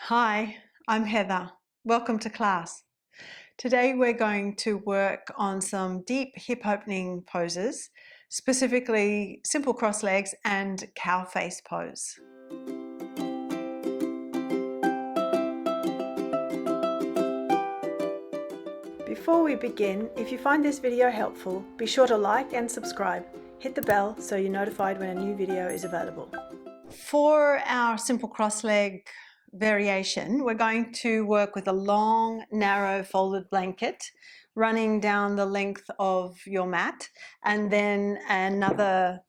Hi, I'm Heather. Welcome to class. Today we're going to work on some deep hip opening poses, specifically simple cross legs and cow face pose. Before we begin, if you find this video helpful, be sure to like and subscribe. Hit the bell so you're notified when a new video is available. For our simple cross leg variation, we're going to work with a long, narrow folded blanket running down the length of your mat, and then another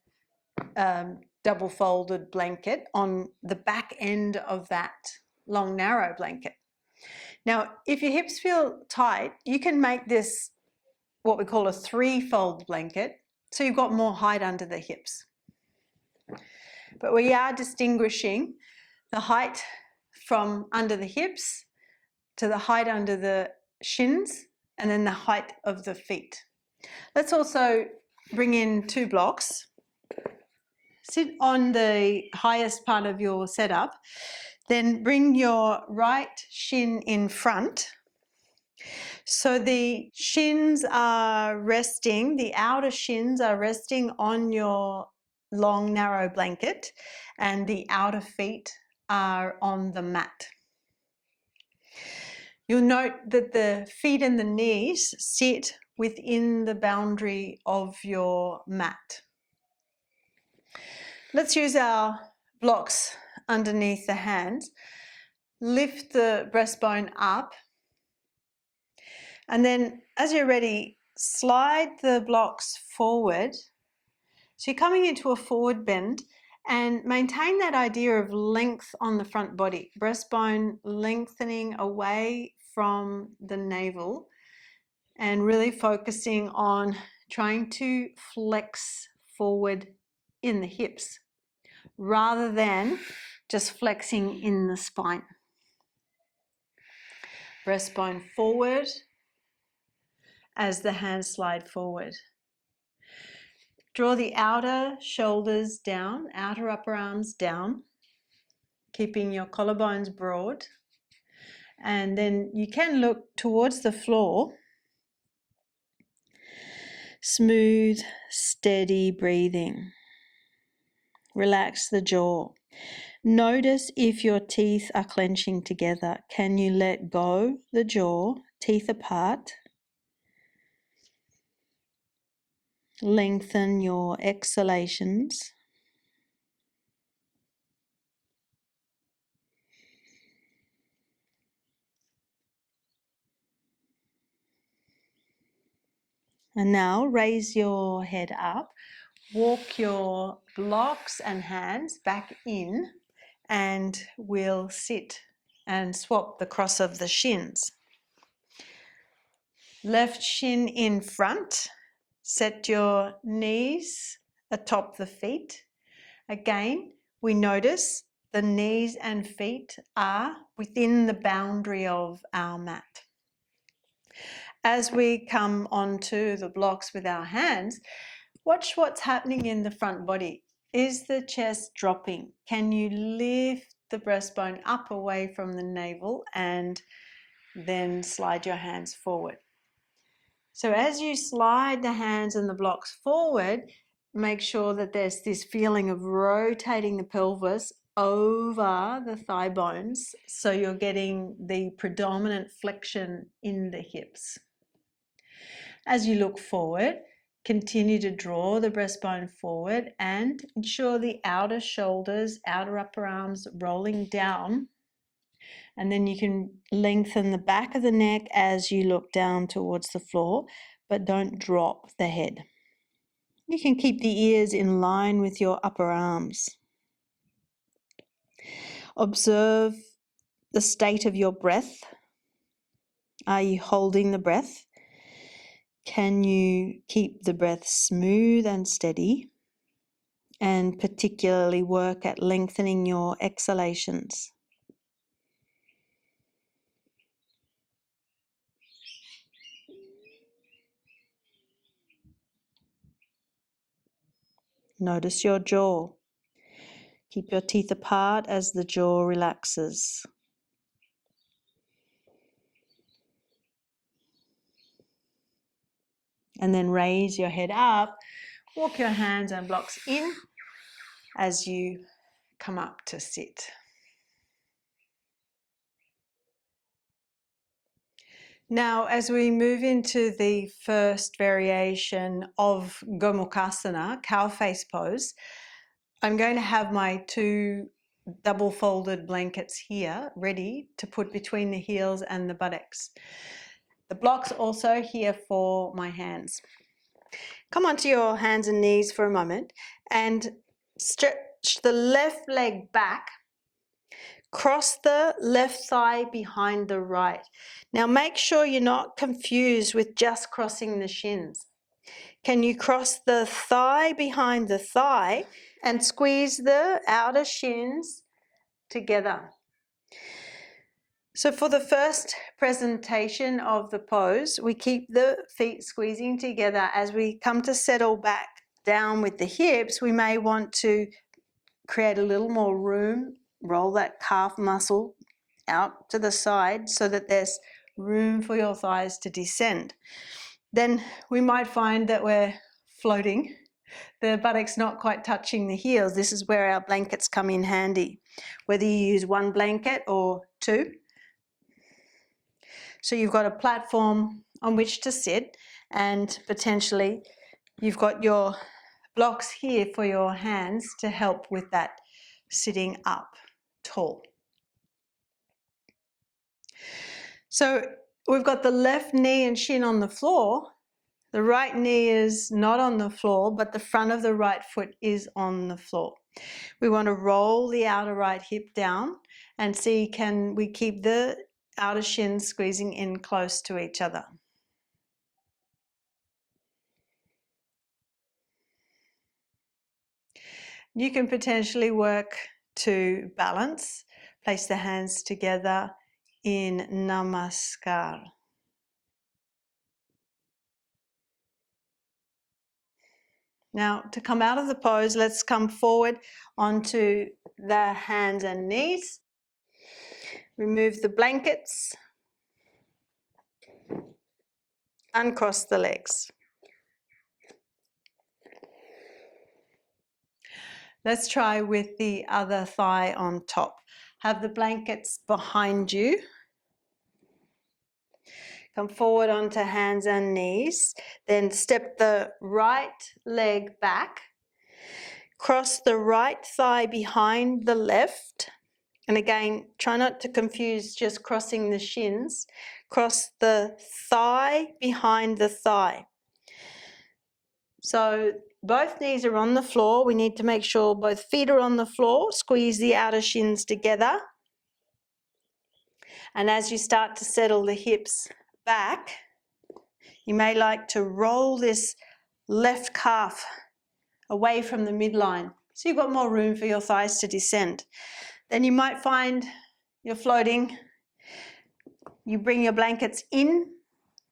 double folded blanket on the back end of that long, narrow blanket. Now, if your hips feel tight, you can make this what we call a three-fold blanket, so you've got more height under the hips. But we are distinguishing the height from under the hips to the height under the shins and then the height of the feet. Let's also bring in two blocks. Sit on the highest part of your setup, then bring your right shin in front. So the shins are resting, the outer shins are resting on your long narrow blanket, and the outer feet are on the mat. You'll note that the feet and the knees sit within the boundary of your mat. Let's use our blocks underneath the hands. Lift the breastbone up, and then as you're ready, slide the blocks forward. So you're coming into a forward bend, and maintain that idea of length on the front body. Breastbone lengthening away from the navel and really focusing on trying to flex forward in the hips rather than just flexing in the spine. Breastbone forward as the hands slide forward. Draw the outer shoulders down, outer upper arms down, keeping your collarbones broad. And then you can look towards the floor. Smooth, steady breathing. Relax the jaw. Notice if your teeth are clenching together. Can you let go the jaw, teeth apart? Lengthen your exhalations. And now raise your head up. Walk your blocks and hands back in, and we'll sit and swap the cross of the shins. Left shin in front. Set your knees atop the feet. Again, we notice the knees and feet are within the boundary of our mat. As we come onto the blocks with our hands, watch what's happening in the front body. Is the chest dropping? Can you lift the breastbone up away from the navel and then slide your hands forward? So as you slide the hands and the blocks forward, make sure that there's this feeling of rotating the pelvis over the thigh bones, so you're getting the predominant flexion in the hips. As you look forward, continue to draw the breastbone forward and ensure the outer shoulders, outer upper arms rolling down. And then you can lengthen the back of the neck as you look down towards the floor, but don't drop the head. You can keep the ears in line with your upper arms. Observe the state of your breath. Are you holding the breath? Can you keep the breath smooth and steady? And particularly work at lengthening your exhalations. Notice your jaw. Keep your teeth apart as the jaw relaxes. And then raise your head up, walk your hands and blocks in as you come up to sit. Now, as we move into the first variation of Gomukhasana, cow face pose, I'm going to have my 2 double folded blankets here ready to put between the heels and the buttocks. The blocks also here for my hands. Come onto your hands and knees for a moment and stretch the left leg back. Cross the left thigh behind the right. Now make sure you're not confused with just crossing the shins. Can you cross the thigh behind the thigh and squeeze the outer shins together? So for the first presentation of the pose, we keep the feet squeezing together. As we come to settle back down with the hips, we may want to create a little more room, roll that calf muscle out to the side so that there's room for your thighs to descend. Then we might find that we're floating, the buttocks not quite touching the heels. This is where our blankets come in handy, whether you use 1 blanket or 2. So you've got a platform on which to sit, and potentially you've got your blocks here for your hands to help with that sitting up tall. So we've got the left knee and shin on the floor. The right knee is not on the floor, but the front of the right foot is on the floor. We want to roll the outer right hip down and see, can we keep the outer shins squeezing in close to each other. You can potentially work to balance. Place the hands together in Namaskar. Now, to come out of the pose, let's come forward onto the hands and knees. Remove the blankets. Uncross the legs. Let's try with the other thigh on top. Have the blankets behind you. Come forward onto hands and knees. Then step the right leg back. Cross the right thigh behind the left. And again, try not to confuse just crossing the shins. Cross the thigh behind the thigh. So both knees are on the floor. We need to make sure both feet are on the floor. Squeeze the outer shins together. And as you start to settle the hips back, you may like to roll this left calf away from the midline, so you've got more room for your thighs to descend. Then you might find you're floating. You bring your blankets in,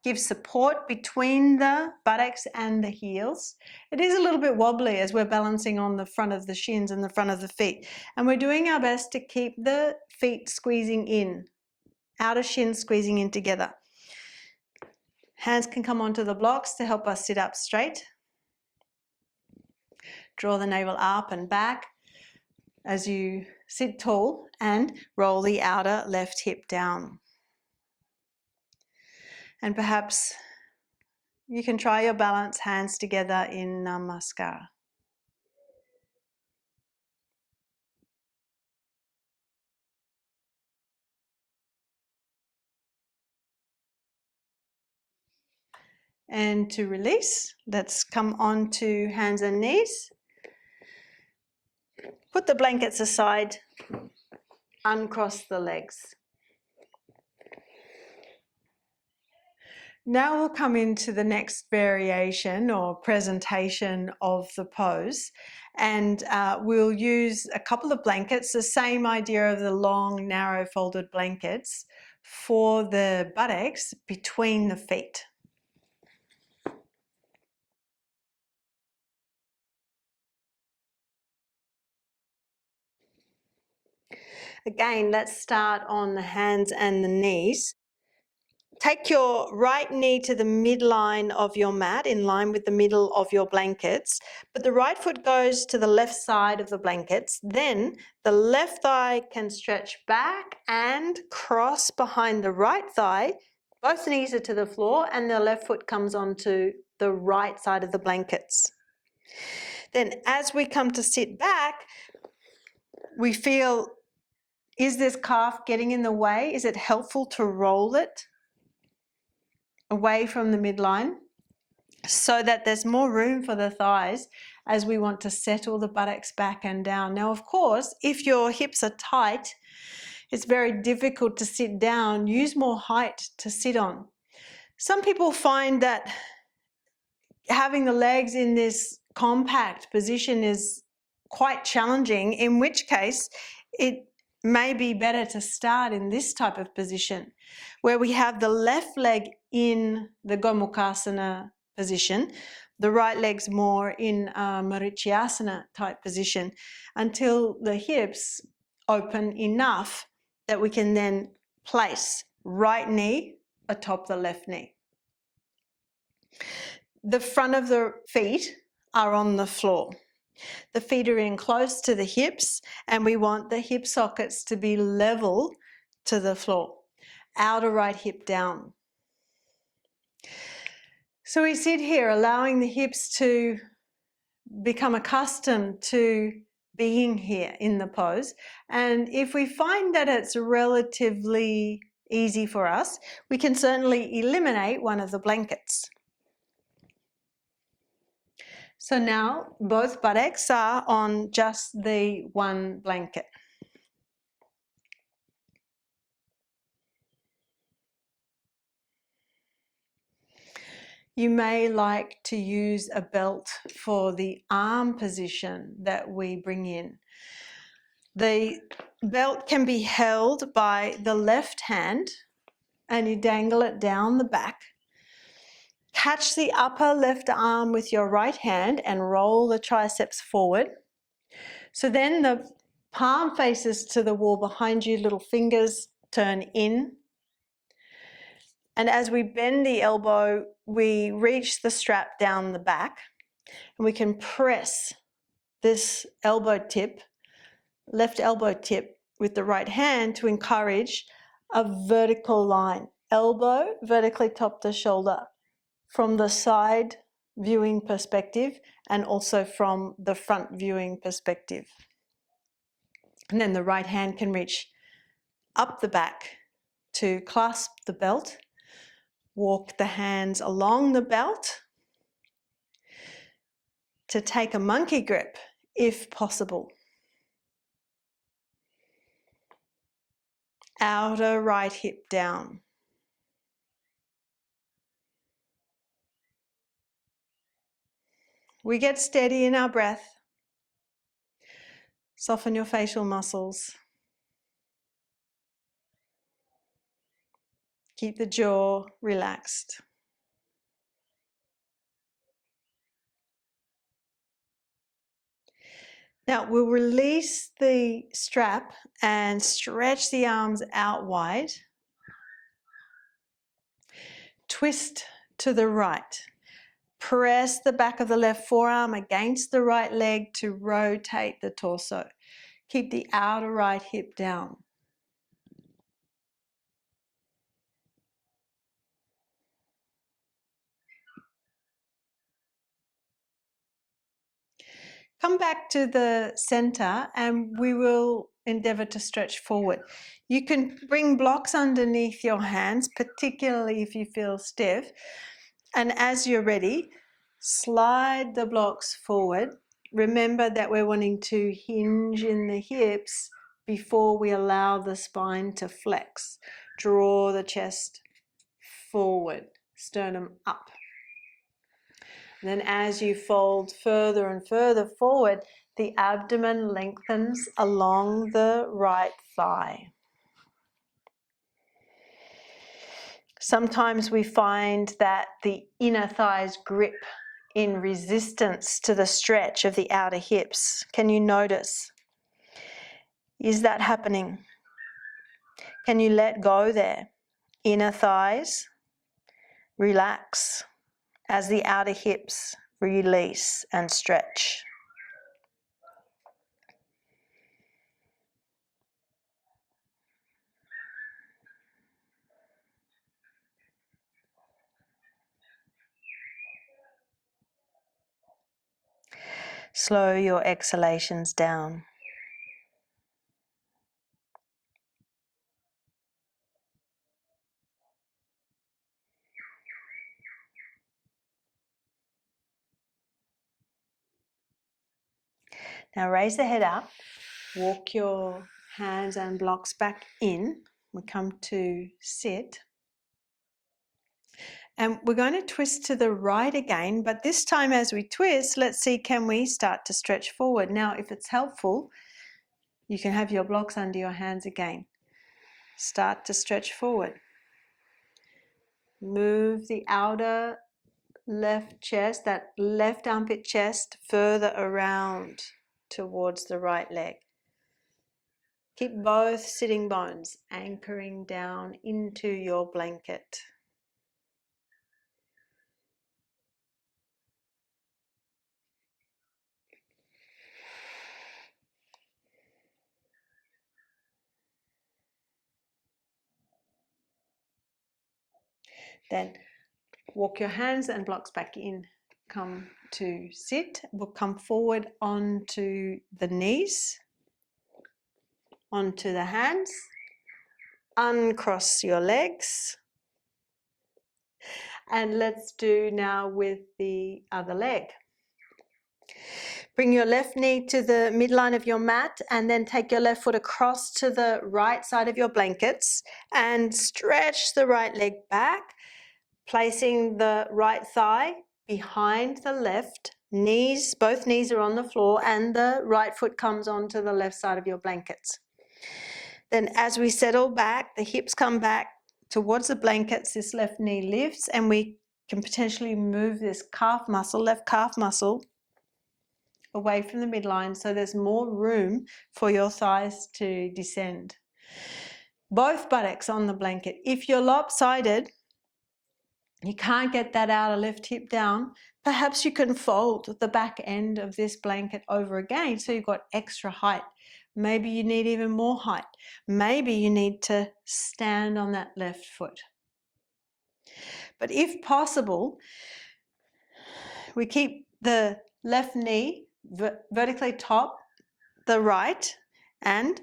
give support between the buttocks and the heels. It is a little bit wobbly as we're balancing on the front of the shins and the front of the feet. And we're doing our best to keep the feet squeezing in, outer shins squeezing in together. Hands can come onto the blocks to help us sit up straight. Draw the navel up and back as you sit tall and roll the outer left hip down. And perhaps you can try your balance, hands together in Namaskar. And to release, let's come on to hands and knees. Put the blankets aside, uncross the legs. Now we'll come into the next variation or presentation of the pose, and we'll use a couple of blankets, the same idea of the long, narrow folded blankets for the buttocks between the feet. Again, let's start on the hands and the knees. Take your right knee to the midline of your mat, in line with the middle of your blankets, but the right foot goes to the left side of the blankets. Then the left thigh can stretch back and cross behind the right thigh. Both knees are to the floor and the left foot comes onto the right side of the blankets. Then as we come to sit back, we feel, is this calf getting in the way? Is it helpful to roll it away from the midline so that there's more room for the thighs as we want to settle the buttocks back and down? Now, of course, if your hips are tight, it's very difficult to sit down. Use more height to sit on. Some people find that having the legs in this compact position is quite challenging, in which case it may be better to start in this type of position where we have the left leg in the Gomukhasana position, the right leg's more in Marichyasana type position, until the hips open enough that we can then place right knee atop the left knee. The front of the feet are on the floor. The feet are in close to the hips, and we want the hip sockets to be level to the floor. Outer right hip down. So we sit here allowing the hips to become accustomed to being here in the pose. And if we find that it's relatively easy for us, we can certainly eliminate one of the blankets. So now both buttocks are on just the one blanket. You may like to use a belt for the arm position that we bring in. The belt can be held by the left hand and you dangle it down the back. Catch the upper left arm with your right hand and roll the triceps forward. So then the palm faces to the wall behind you, little fingers turn in. And as we bend the elbow, we reach the strap down the back and we can press this elbow tip, left elbow tip with the right hand to encourage a vertical line. Elbow vertically top the shoulder from the side viewing perspective and also from the front viewing perspective. And then the right hand can reach up the back to clasp the belt. Walk the hands along the belt to take a monkey grip if possible. Outer right hip down. We get steady in our breath. Soften your facial muscles. Keep the jaw relaxed. Now we'll release the strap and stretch the arms out wide. Twist to the right. Press the back of the left forearm against the right leg to rotate the torso. Keep the outer right hip down. Come back to the center and we will endeavor to stretch forward. You can bring blocks underneath your hands, particularly if you feel stiff. And as you're ready, slide the blocks forward. Remember that we're wanting to hinge in the hips before we allow the spine to flex. Draw the chest forward, sternum up. Then as you fold further and further forward, the abdomen lengthens along the right thigh. Sometimes we find that the inner thighs grip in resistance to the stretch of the outer hips. Can you notice? Is that happening? Can you let go there? inner thighs relax as the outer hips release and stretch. Slow your exhalations down. Now raise the head up, walk your hands and blocks back in. We come to sit. And we're going to twist to the right again, but this time as we twist, let's see, can we start to stretch forward? Now, if it's helpful, you can have your blocks under your hands again. Start to stretch forward. Move the outer left chest, that left armpit chest, further around towards the right leg. Keep both sitting bones anchoring down into your blanket. Then walk your hands and blocks back in. Come to sit. We'll come forward onto the knees, onto the hands. Uncross your legs. And let's do now with the other leg. Bring your left knee to the midline of your mat and then take your left foot across to the right side of your blankets and stretch the right leg back, placing the right thigh behind the left. Knees, both knees are on the floor and the right foot comes onto the left side of your blankets. Then as we settle back, the hips come back towards the blankets, this left knee lifts, and we can potentially move this calf muscle, left calf muscle, away from the midline so there's more room for your thighs to descend. Both buttocks on the blanket. If you're lopsided, you can't get that outer left hip down, perhaps you can fold the back end of this blanket over again so you've got extra height. Maybe you need even more height. Maybe you need to stand on that left foot. But if possible, we keep the left knee vertically top the right, and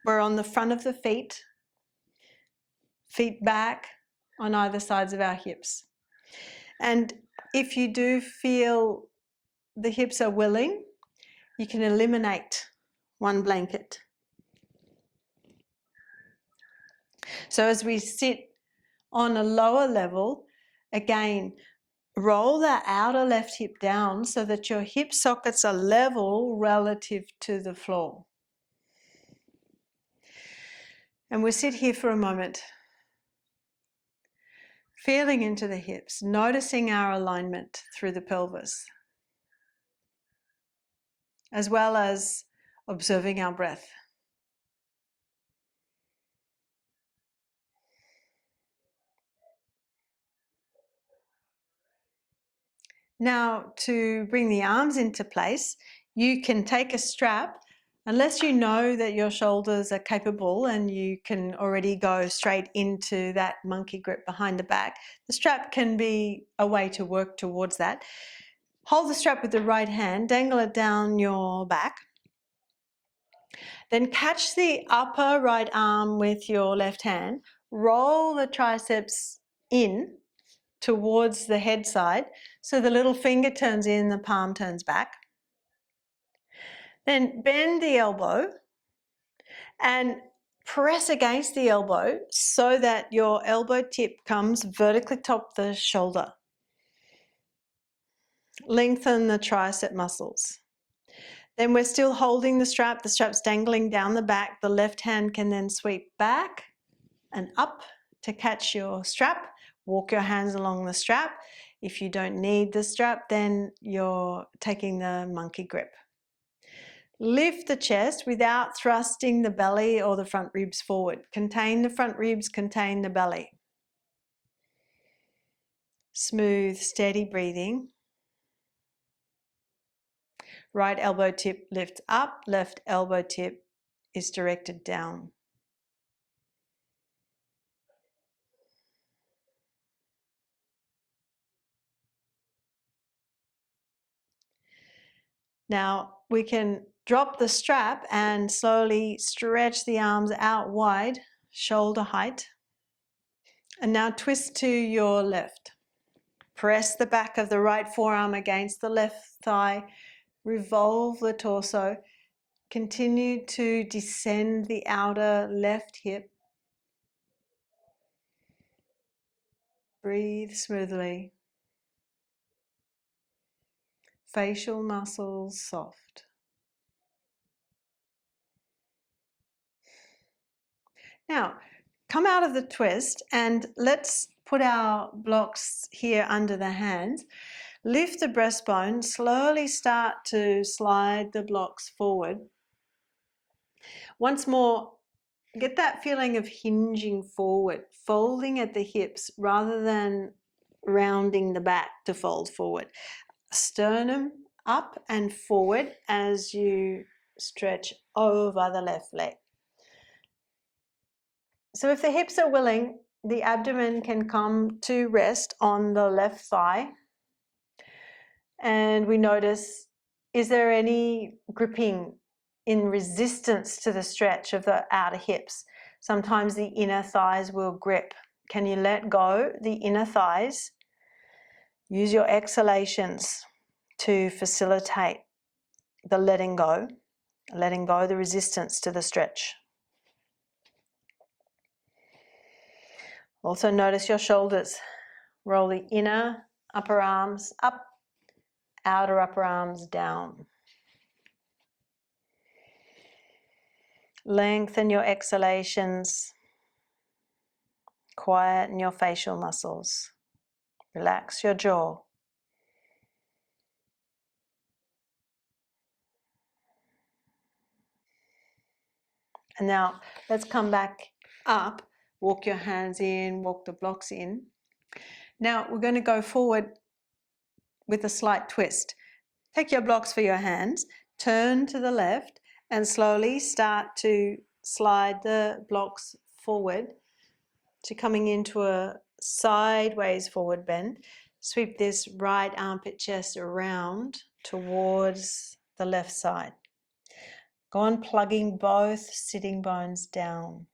we're on the front of the feet back on either sides of our hips. And if you do feel the hips are willing, you can eliminate one blanket. So as we sit on a lower level, again, roll that outer left hip down so that your hip sockets are level relative to the floor. And we'll sit here for a moment, feeling into the hips, noticing our alignment through the pelvis, as well as observing our breath. Now, to bring the arms into place, you can take a strap, unless you know that your shoulders are capable and you can already go straight into that monkey grip behind the back. The strap can be a way to work towards that. Hold the strap with the right hand, dangle it down your back. Then catch the upper right arm with your left hand, roll the triceps in towards the head side, so the little finger turns in, the palm turns back. Then bend the elbow and press against the elbow so that your elbow tip comes vertically top the shoulder. Lengthen the tricep muscles. Then we're still holding the strap's dangling down the back. The left hand can then sweep back and up to catch your strap. Walk your hands along the strap. If you don't need the strap, then you're taking the monkey grip. Lift the chest without thrusting the belly or the front ribs forward. Contain the front ribs, contain the belly. Smooth, steady breathing. Right elbow tip lifts up, left elbow tip is directed down. Now we can drop the strap and slowly stretch the arms out wide, shoulder height. And now twist to your left. Press the back of the right forearm against the left thigh. Revolve the torso. Continue to descend the outer left hip. Breathe smoothly. Facial muscles soft. Now, come out of the twist and let's put our blocks here under the hands. Lift the breastbone, slowly start to slide the blocks forward. Once more, get that feeling of hinging forward, folding at the hips rather than rounding the back to fold forward. Sternum up and forward as you stretch over the left leg. So if the hips are willing, the abdomen can come to rest on the left thigh. And we notice, is there any gripping in resistance to the stretch of the outer hips? Sometimes the inner thighs will grip. Can you let go the inner thighs? Use your exhalations to facilitate the letting go the resistance to the stretch. Also notice your shoulders. Roll the inner upper arms up, outer upper arms down. Lengthen your exhalations. Quieten your facial muscles. Relax your jaw. And now let's come back up. Walk your hands in, walk the blocks in. Now we're going to go forward with a slight twist. Take your blocks for your hands, turn to the left and slowly start to slide the blocks forward to coming into a sideways forward bend. Sweep this right armpit chest around towards the left side. Go on plugging both sitting bones down.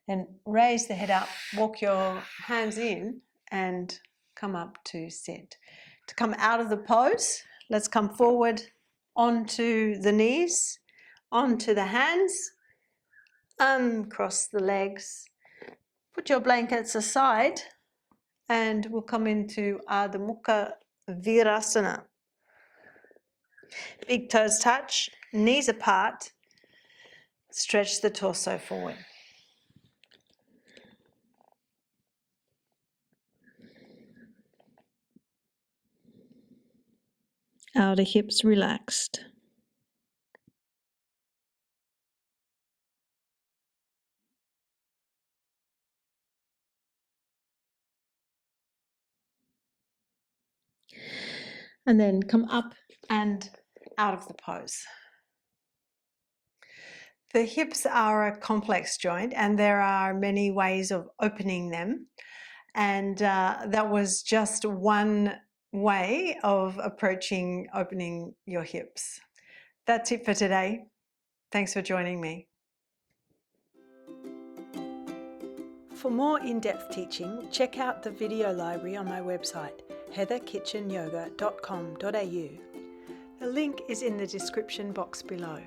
Then raise the head up, walk your hands in and come up to sit. To come out of the pose, let's come forward onto the knees, onto the hands, uncross the legs. Put your blankets aside and we'll come into Adho Mukha Virasana. Big toes touch, knees apart, stretch the torso forward. Outer hips relaxed. And then come up and out of the pose. The hips are a complex joint and there are many ways of opening them. And that was just one way of approaching opening your hips. That's it for today. Thanks for joining me. For more in-depth teaching, check out the video library on my website, heatherkitchenyoga.com.au. The link is in the description box below.